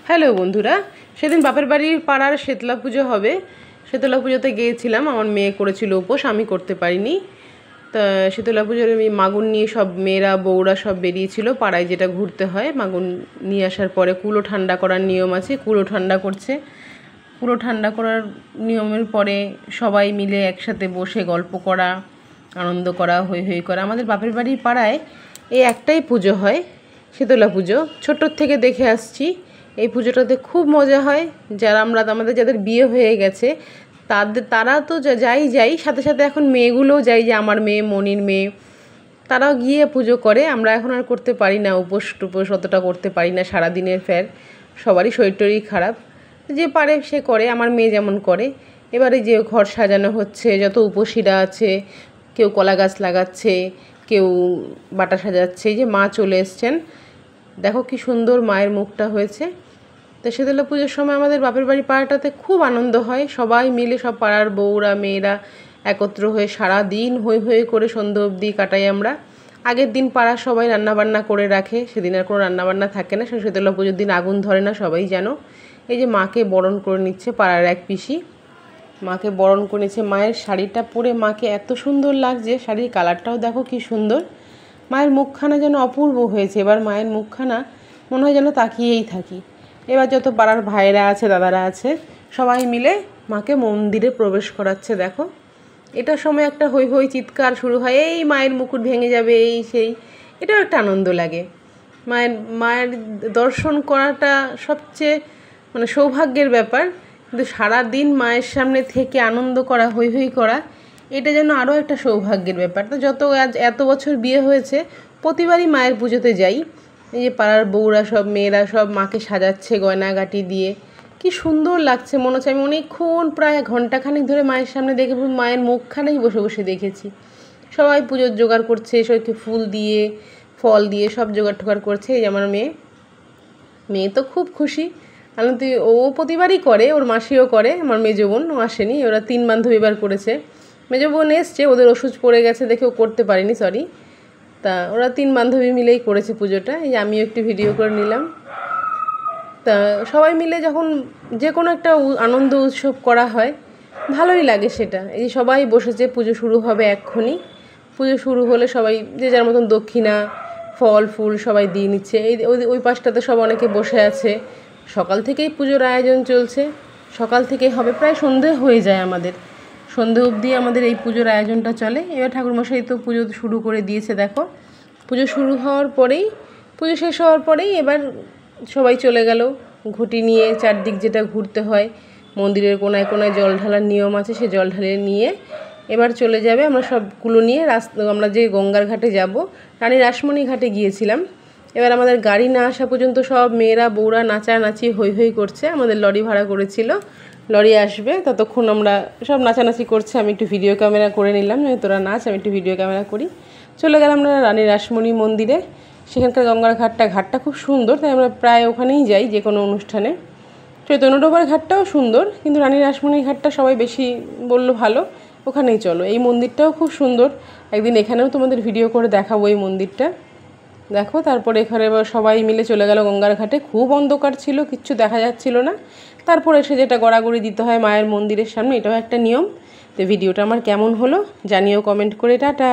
Hello বন্ধুরা, সেদিন বাপের বাড়ির পাড়ার শীতলা পুজো হবে। শীতলা পুজোতে গিয়েছিলাম, আমার মেয়ে করেছিল উপোস, আমি করতে পারিনি। তা শীতলা পুজোর মাগুন নিয়ে সব মেয়েরা বউরা সব বেরিয়েছিল পাড়ায়, যেটা ঘুরতে হয়। মাগুন নিয়ে আসার পরে কুলো ঠান্ডা করার নিয়ম আছে, কুলো ঠান্ডা করছে। কুলো ঠান্ডা করার নিয়মের পরে সবাই মিলে একসাথে বসে গল্প করা, আনন্দ করা, হৈ হৈ করা। আমাদের বাপের বাড়ির পাড়ায় এই একটাই পুজো হয়, শীতলা পুজো। ছোটোর থেকে দেখে আসছি, এই পুজোটাতে খুব মজা হয়। যারা আমাদের যাদের বিয়ে হয়ে গেছে তারা তো যাই সাথে সাথে এখন মেয়েগুলোও যাই, যে আমার মেয়ে, মনির মেয়ে, তারাও গিয়ে পুজো করে। আমরা এখন আর করতে পারি না, উপোস টুপোস অতটা করতে পারি না, সারাদিনের ফের সবারই শরীর টরীর খারাপ। যে পারে সে করে, আমার মেয়ে যেমন করে। এবারে যে ঘর সাজানো হচ্ছে, যত উপসীরা আছে, কেউ কলা গাছ লাগাচ্ছে, কেউ বাটা সাজাচ্ছে। এই যে মা চলে এসছেন, দেখো কি সুন্দর মায়ের মুখটা হয়েছে। তো শীতলা পুজোর সময় আমাদের বাপের বাড়ি পাড়াটাতে খুব আনন্দ হয়, সবাই মিলে সব পাড়ার বউরা মেয়েরা একত্র হয়ে সারা দিন হৈ হৈ করে সন্ধ্যে অবধি কাটাই আমরা। আগের দিন পাড়ার সবাই রান্নাবান্না করে রাখে, সেদিন আর কোনো রান্নাবান্না থাকে না। শীতলা পুজোর দিন আগুন ধরে না, সবাই জানো। এই যে মাকে বরণ করে নিচ্ছে পাড়ার এক পিসি, মাকে বরণ করে নিচ্ছে। মায়ের শাড়িটা পরে মাকে এত সুন্দর লাগছে, শাড়ির কালারটাও দেখো কি সুন্দর। মায়ের মুখখানা যেন অপূর্ব হয়েছে, এবার মায়ের মুখখানা মনে হয় যেন তাকিয়েই থাকি। এবার যত পাড়ার ভাইরা আছে, দাদারা আছে, সবাই মিলে মাকে মন্দিরে প্রবেশ করাচ্ছে। দেখো, এটার সময় একটা হৈ হৈ চিৎকার শুরু হয়, এই মায়ের মুকুট ভেঙে যাবে, এই সেই। এটাও একটা আনন্দ লাগে। মায়ের দর্শন করাটা সবচেয়ে সৌভাগ্যের ব্যাপার। কিন্তু সারাদিন মায়ের সামনে থেকে আনন্দ করা, হৈ হৈ করা, এটা যেন আরও একটা সৌভাগ্যের ব্যাপার। তো এত বছর বিয়ে হয়েছে, প্রতিবারই মায়ের পুজোতে যাই। এই যে পাড়ার বউরা সব, মেয়েরা সব মাকে সাজাচ্ছে গয়নাগাটি দিয়ে, কি সুন্দর লাগছে। মনে হচ্ছে আমি অনেকক্ষণ, প্রায় ঘন্টাখানেক ধরে মায়ের সামনে দেখে মায়ের মুখখানেই বসে বসে দেখেছি। সবাই পুজোর জোগাড় করছে, সবাইকে ফুল দিয়ে ফল দিয়ে সব জোগাড় টোগাড় করছে। এই যে আমার মেয়ে তো খুব খুশি। ও প্রতিবারই করে, ওর মাসিও করে, আমার মেজো বোন ও আসেনি। ওরা 3 বান্ধবী এবার করেছে। মেজো বোন এসছে, ওদের ওষুধ পড়ে গেছে দেখে ও করতে পারিনি, সরি। তা ওরা 3 বান্ধবী মিলেই করেছে পুজোটা। এই যে আমিও একটু ভিডিও করে নিলাম। তা সবাই মিলে যখন যে কোনো একটা আনন্দ উৎসব করা হয়, ভালোই লাগে সেটা। এই যে সবাই বসেছে, পুজো শুরু হবে এক্ষুনি। পুজো শুরু হলে সবাই যে যার মতন দক্ষিণা, ফল ফুল সবাই দিয়ে নিচ্ছে। ওই পাশটাতে সব অনেকে বসে আছে। সকাল থেকেই পুজোর আয়োজন চলছে, সকাল থেকেই হবে, প্রায় সন্ধে হয়ে যায় আমাদের। সন্ধে অবধি আমাদের এই পুজোর আয়োজনটা চলে। এবার ঠাকুরমশাই তো পুজো শুরু করে দিয়েছে। দেখো, পুজো শুরু হওয়ার পরেই, পুজো শেষ হওয়ার পরেই এবার সবাই চলে গেল ঘটি নিয়ে। চারদিক যেটা ঘুরতে হয়, মন্দিরের কোনায় কোনায় জল ঢালার নিয়ম আছে, সে জল ঢালিয়ে নিয়ে এবার চলে যাবে। আমরা সবগুলো নিয়ে আমরা যে গঙ্গার ঘাটে যাব, রানী রাসমণি ঘাটে গিয়েছিলাম। এবার আমাদের গাড়ি না আসা পর্যন্ত সব মেয়েরা বউরা নাচানাচি হৈ হৈ করছে। আমাদের লরি ভাড়া করেছিল, লরি আসবে, ততক্ষণ আমরা সব নাচানাচি করছে। আমি একটু ভিডিও ক্যামেরা করে নিলাম, তোরা নাচ, আমি একটু ভিডিও ক্যামেরা করি। চলে গেলাম আমরা রানী রাসমণি মন্দিরে। সেখানকার গঙ্গার ঘাটটা খুব সুন্দর, তাই আমরা প্রায় ওখানেই যাই যে কোনো অনুষ্ঠানে। চৈতন্যডোবার ঘাটটাও সুন্দর, কিন্তু রানী রাসমণি ঘাটটা সবাই বেশি বললো ভালো, ওখানেই চলো। এই মন্দিরটাও খুব সুন্দর, একদিন এখানেও তোমাদের ভিডিও করে দেখাবো এই মন্দিরটা। দেখো, তারপরে এখানে এবার সবাই মিলে চলে গেল গঙ্গার ঘাটে। খুব অন্ধকার ছিল, কিচ্ছু দেখা যাচ্ছিল না। তারপর এসে যেটা গড়াগড়ি দিতে হয় মায়ের মন্দিরের সামনে, এটাও একটা নিয়ম। তো ভিডিওটা আমার কেমন হলো জানিও কমেন্ট করে। টাটা।